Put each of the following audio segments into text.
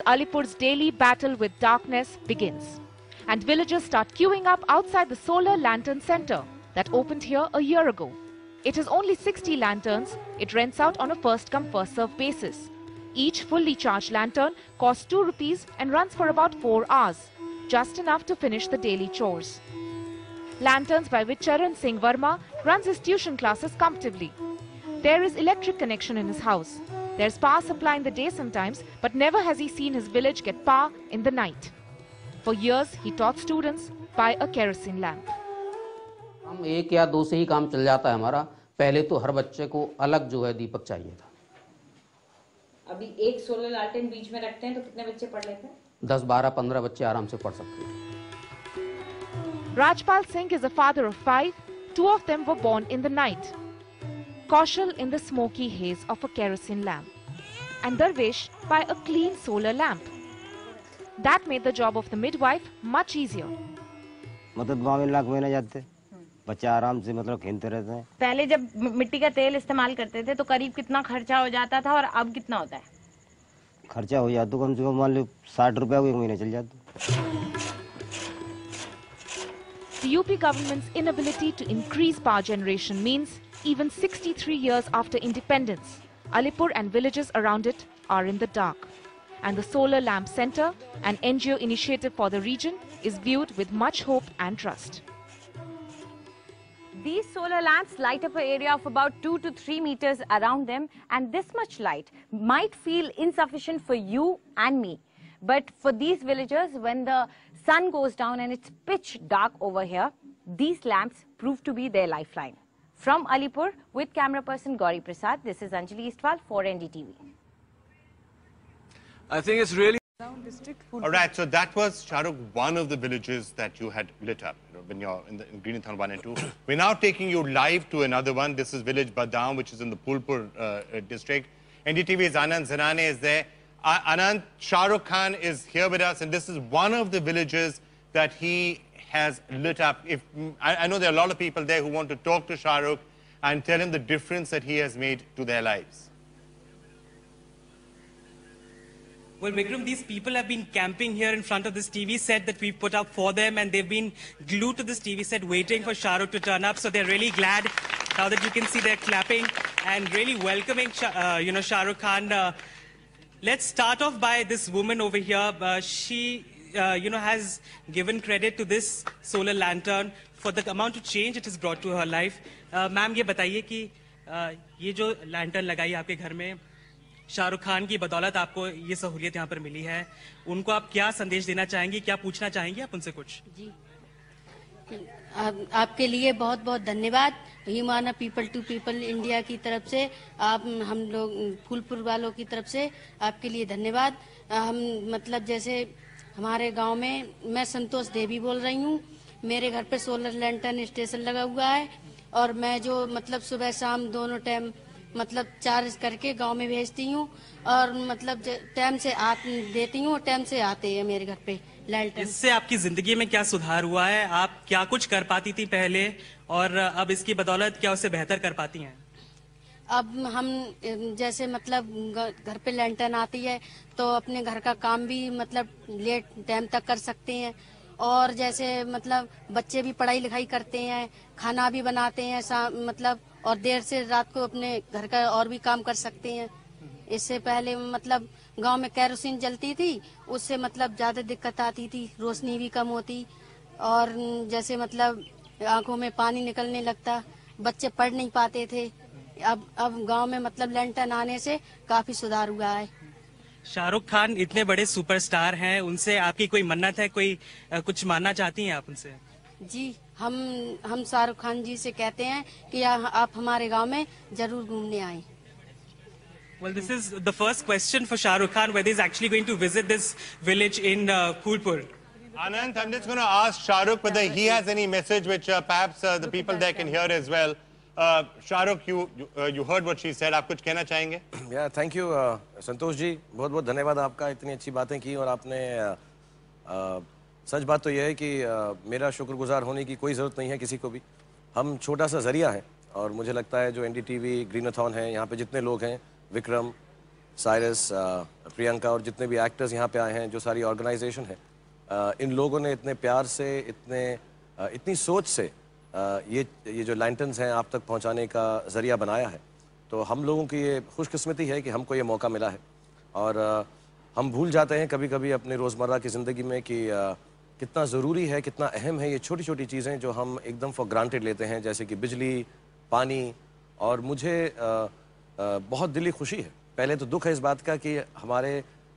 Alipur's daily battle with darkness begins. And villagers start queuing up outside the solar lantern center that opened here a year ago. It has only 60 lanterns. It rents out on a first-come, first-served basis. Each fully charged lantern costs 2 rupees and runs for about 4 hours, just enough to finish the daily chores. Lanterns by which Charan Singh Verma runs his tuition classes comfortably. There is electric connection in his house. There's power supply in the day sometimes, but never has he seen his village get power in the night. For years, he taught students by a kerosene lamp. हम 1 या 2 से ही काम चल जाता है हमारा। पहले तो हर बच्चे को अलग जो है दीपक चाहिए था। अभी एक सोलर लालटेन बीच में रखते हैं तो कितने बच्चे पढ़ लेते हैं? 10, 12, 15 बच्चे आराम से पढ़ सकते हैं। Rajpal Singh is a father of 5. 2 of them were born in the night. Kaushal in the smoky haze of a kerosene lamp. And Darvesh by a clean solar lamp. That made the job of the midwife much easier. मतलब गाँव में लाख महीने जाते, बच्चे आराम से मतलब खेलते रहते हैं। पहले जब मिट्टी का तेल इस्तेमाल करते थे तो करीब कितना खर्चा हो जाता था और अब कितना होता है? खर्चा हो जाता कम से कम मान लो 60 रुपया एक महीने चल जाता। The UP government's inability to increase power generation means even 63 years after independence, Alipur and villages around it are in the dark. And the Solar Lamp Center, an NGO initiative for the region, is viewed with much hope and trust. These solar lamps light up an area of about 2 to 3 meters around them, and this much light might feel insufficient for you and me. But for these villagers, when the sun goes down and it's pitch dark over here, these lamps prove to be their lifeline. From Alipur, with camera person Gauri Prasad, this is Anjali Istwal for NDTV. I think it's really... All right, so that was, Shahrukh, one of the villages that you had lit up when you're in Greenathon 1 and 2. We're now taking you live to another one. This is village Badam, which is in the Phulpur district. NDTV's Anand Zanane is there. Anand, Shahrukh Khan is here with us, and this is one of the villages that he has lit up. I know there are a lot of people there who want to talk to Shahrukh and tell him the difference that he has made to their lives. Well, Vikram, these people have been camping here in front of this TV set that we put up for them, and they've been glued to this TV set waiting for Shahrukh to turn up. So they're really glad now that you can see they're clapping and really welcoming, Shahrukh Khan. Let's start off by this woman over here. She, has given credit to this solar lantern for the amount of change it has brought to her life. Ma'am, ये बताइए कि ये जो lantern लगाई आपके घर में, शाहरुख खान की बदौलत आपको ये सहूलियत यहाँ पर मिली है, उनको आप क्या संदेश देना चाहेंगी, क्या पूछना चाहेंगी आप उनसे कुछ? जी, आपके लिए बहुत बहुत धन्यवाद। Humana people to people India की तरफ से, आप हम लोग फूलपुर वालों की तरफ से आपके लिए धन्यवाद। हम मतलब जैसे हमारे गांव में, मैं संतोष देवी बोल रही हूँ, मेरे घर पे सोलर लैंटर्न स्टेशन लगा हुआ है और मैं जो मतलब सुबह शाम दोनों टाइम मतलब चार्ज करके गांव में भेजती हूँ और मतलब टाइम से देती हूँ, टाइम से आते हैं मेरे घर पे लालटेन। इससे आपकी जिंदगी में क्या सुधार हुआ है? आप क्या कुछ कर पाती थी पहले और अब इसकी बदौलत क्या उससे बेहतर कर पाती हैं? अब हम जैसे मतलब घर पे लैंटर्न आती है तो अपने घर का काम भी मतलब लेट टाइम तक कर सकते हैं और जैसे मतलब बच्चे भी पढ़ाई लिखाई करते हैं, खाना भी बनाते हैं मतलब और देर से रात को अपने घर का और भी काम कर सकते हैं। इससे पहले मतलब गांव में केरोसिन जलती थी, उससे मतलब ज्यादा दिक्कत आती थी, रोशनी भी कम होती और जैसे मतलब आंखों में पानी निकलने लगता, बच्चे पढ़ नहीं पाते थे। अब गांव में मतलब लैंटर्न आने से काफी सुधार हुआ है। शाहरुख खान इतने बड़े सुपरस्टार हैं, उनसे आपकी कोई मन्नत है, कोई कुछ मानना चाहती हैं आप उनसे? जी, हम शाहरुख खान जी से कहते हैं कि आप हमारे गांव में जरूर घूमने आएं। Well, this is the first question for Shah Rukh Khan, whether he's actually going to visit this village in Phulpur. Anand, I'm just going to ask Shah Rukh whether he has any message which perhaps the people there can hear as well. Shah Rukh, you heard what she said. आप कुछ कहना चाहेंगे? Yeah, thank you, Santosh ji, बहुत बहुत धन्यवाद आपका, इतनी अच्छी बातें की और आपने सच बात तो यह है कि मेरा शुक्रगुजार होने की कोई ज़रूरत नहीं है किसी को भी। हम छोटा सा जरिया है और मुझे लगता है जो NDTV ग्रीनाथॉन है, यहाँ पे जितने लोग हैं, विक्रम, साइरस, प्रियंका और जितने भी एक्टर्स यहाँ पे आए हैं, जो सारी ऑर्गेनाइजेशन है, इन लोगों ने इतने प्यार से, इतनी सोच से ये जो लैंटर्न्स हैं आप तक पहुँचाने का ज़रिया बनाया है। तो हम लोगों की ये खुशकिस्मती है कि हमको ये मौका मिला है। और हम भूल जाते हैं कभी कभी अपने रोज़मर्रा की ज़िंदगी में कि कितना ज़रूरी है, कितना अहम है ये छोटी छोटी चीज़ें जो हम एकदम फॉर ग्रांटेड लेते हैं, जैसे कि बिजली, पानी। और मुझे बहुत दिली खुशी है, पहले तो दुख है इस बात का कि हमारे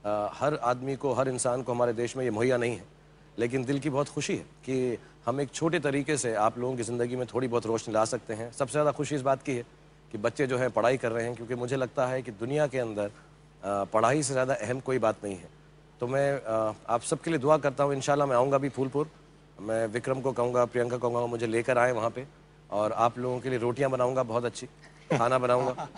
हर आदमी को, हर इंसान को हमारे देश में ये मुहैया नहीं है, लेकिन दिल की बहुत खुशी है कि हम एक छोटे तरीके से आप लोगों की ज़िंदगी में थोड़ी बहुत रोशनी ला सकते हैं। सबसे ज़्यादा खुशी इस बात की है कि बच्चे जो हैं पढ़ाई कर रहे हैं, क्योंकि मुझे लगता है कि दुनिया के अंदर पढ़ाई से ज़्यादा अहम कोई बात नहीं है। तो मैं आप सबके लिए दुआ करता हूँ। इंशाल्लाह मैं आऊँगा भी फूलपुर, मैं विक्रम को कहूँगा, प्रियंका को कहूँगा मुझे लेकर आए वहाँ पे, और आप लोगों के लिए रोटियाँ बनाऊँगा, बहुत अच्छी खाना बनाऊँगा,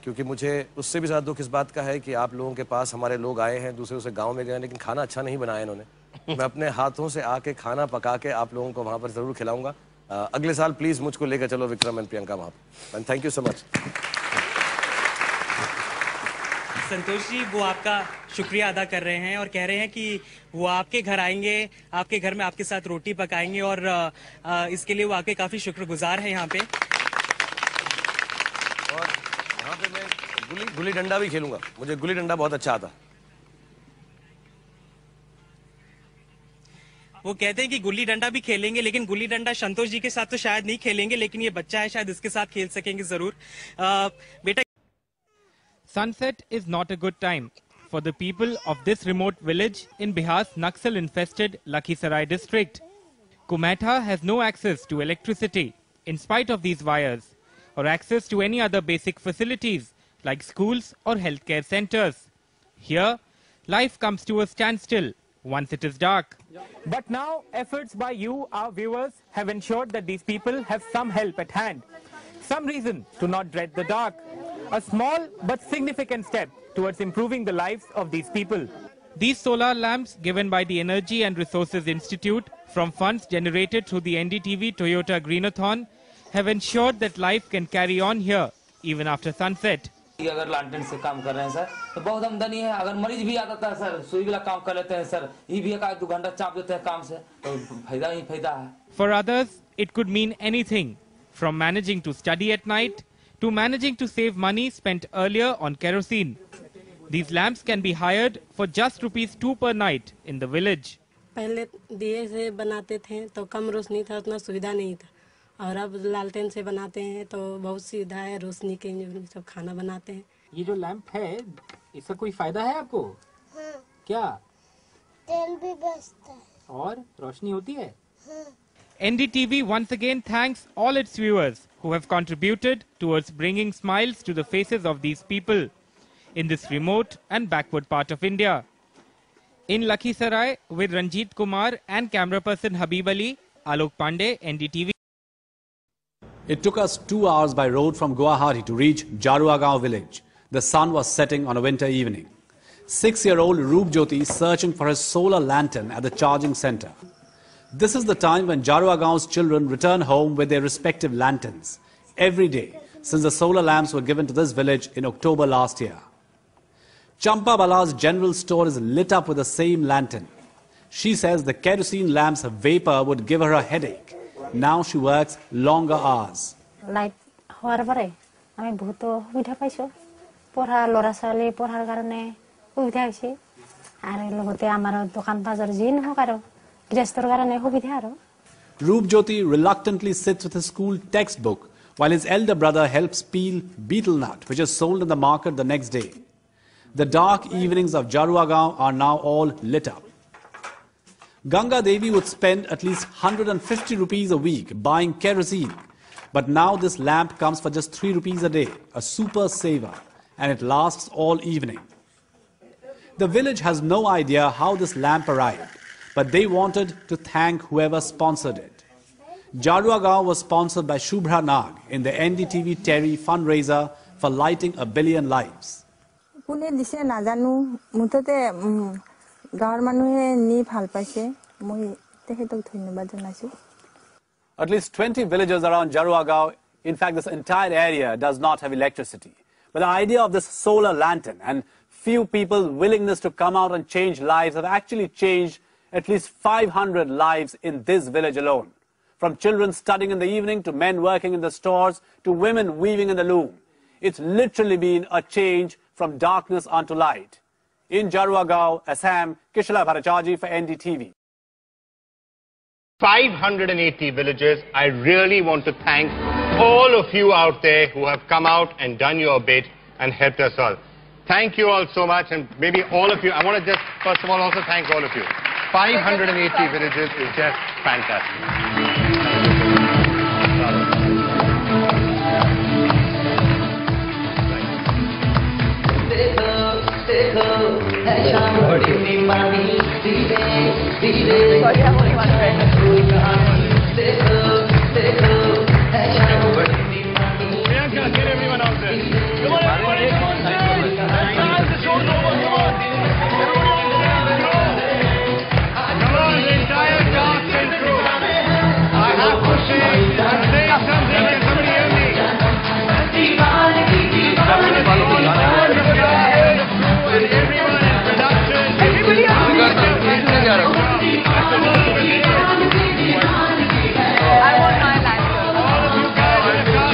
क्योंकि मुझे उससे भी ज़्यादा दुख इस बात का है कि आप लोगों के पास हमारे लोग आए हैं, दूसरे गाँव में गए, लेकिन खाना अच्छा नहीं बनाया इन्होंने। मैं अपने हाथों से आके खाना पका के आप लोगों को वहाँ पर ज़रूर खिलाऊँगा। अगले साल प्लीज़ मुझको लेकर चलो विक्रम एंड प्रियंका वहाँ पर। And thank you so much. Santosh ji, वो आपका शुक्रिया अदा कर रहे हैं और कह रहे हैं कि वो आपके घर आएंगे, आपके घर में आपके साथ रोटी पकाएंगे, और इसके लिए वो आपके काफ़ी शुक्रगुजार हैं यहाँ पे। और यहाँ पे मैं गुल्ली डंडा भी खेलूंगा, मुझे गुल्ली डंडा बहुत अच्छा आता। वो कहते हैं कि गुल्ली डंडा भी खेलेंगे, लेकिन गुल्ली डंडा संतोष जी के साथ तो शायद नहीं खेलेंगे, लेकिन ये बच्चा है, शायद इसके साथ खेल सकेंगे जरूर। बेटा, Sunset is not a good time for the people of this remote village in Bihar's Naxal-infested Lakhisarai district. Kumetha has no access to electricity in spite of these wires, or access to any other basic facilities like schools or healthcare centers. Here, life comes to a standstill once it is dark. But now, efforts by you, our viewers, have ensured that these people have some help at hand, some reason to not dread the dark. A small but significant step towards improving the lives of these people. These solar lamps, given by the Energy and Resources Institute from funds generated through the NDTV Toyota Greenathon, have ensured that life can carry on here even after sunset. अगर lantern से काम कर रहे हैं sir तो बहुत आमदनी है। अगर मरीज भी आता था सर, सुई वाला काम कर लेते हैं सर, ये भी 1-2 घंटा चाप देते हैं काम से, तो फायदा ही फायदा है। For others, it could mean anything, from managing to study at night to managing to save money spent earlier on kerosene. These lamps can be hired for just ₹2 per night in the village. पहले दिए से बनाते थे तो कम रोशनी था, उतना सुविधा नहीं था, और अब लालटेन से बनाते हैं तो बहुत सुविधा है, रोशनी के सब खाना बनाते हैं। ये जो लैंप है, इसका कोई फायदा है आपको? क्या? तेल भी बचता है और रोशनी होती है। NDTV once again thanks all its viewers who have contributed towards bringing smiles to the faces of these people in this remote and backward part of India. In Lakhisarai, with Ranjit Kumar and camera person Habib Ali, Alok Pandey, NDTV. It took us 2 hours by road from Guwahati to reach Jaruagaon village. The sun was setting on a winter evening. 6-year-old Roop Jyoti searching for his solar lantern at the charging center. This is the time when Jaruagaon's children return home with their respective lanterns every day since the solar lamps were given to this village in October last year. Champa Bala's general store is lit up with the same lantern. She says the kerosene lamp's vapor would give her a headache. Now she works longer hours. Light hoar bare ami bhoto subidha paiso porha lora sali porhar karone subidha hoise are logote amar dokan bazar jin hokaro gestor karone subidha aro. Roop Jyoti reluctantly sits with his school textbook while his elder brother helps peel betel nut, which is sold in the market the next day. The dark evenings of Jaruagaon are now all lit up. Ganga Devi would spend at least 150 rupees a week buying kerosene, but now this lamp comes for just 3 rupees a day, a super saver, and it lasts all evening. The village has no idea how this lamp arrived, but they wanted to thank whoever sponsored it. Jaruagaon was sponsored by Shubhra Nag in the NDTV Terry fundraiser for lighting 1 billion lives. At least 20 villages around Jaruagaon, in fact this entire area, does not have electricity. But the idea of this solar lantern and few people's willingness to come out and change lives have actually changed at least 500 lives in this village alone. From children studying in the evening, to men working in the stores, to women weaving in the loom. It's literally been a change from darkness onto light. In Jarua Gaon, Assam, Kishla Bhattacharjee for NDTV. 580 villages. I really want to thank all of you out there who have come out and done your bit and helped us all. Thank you all so much, and maybe all of you. I want to just, first of all, also thank all of you. 580 villages is just fantastic. Get everyone out there. Come on, everybody. Come on, the entire cast and crew. I have to say, I'm saying something. Can somebody hear me? And everyone in production. Everybody else. I want my life. All of you guys have come.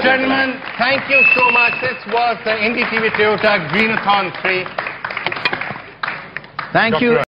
Gentlemen, thank you so much. This was the NDTV Toyota Greenathon 3. Thank you.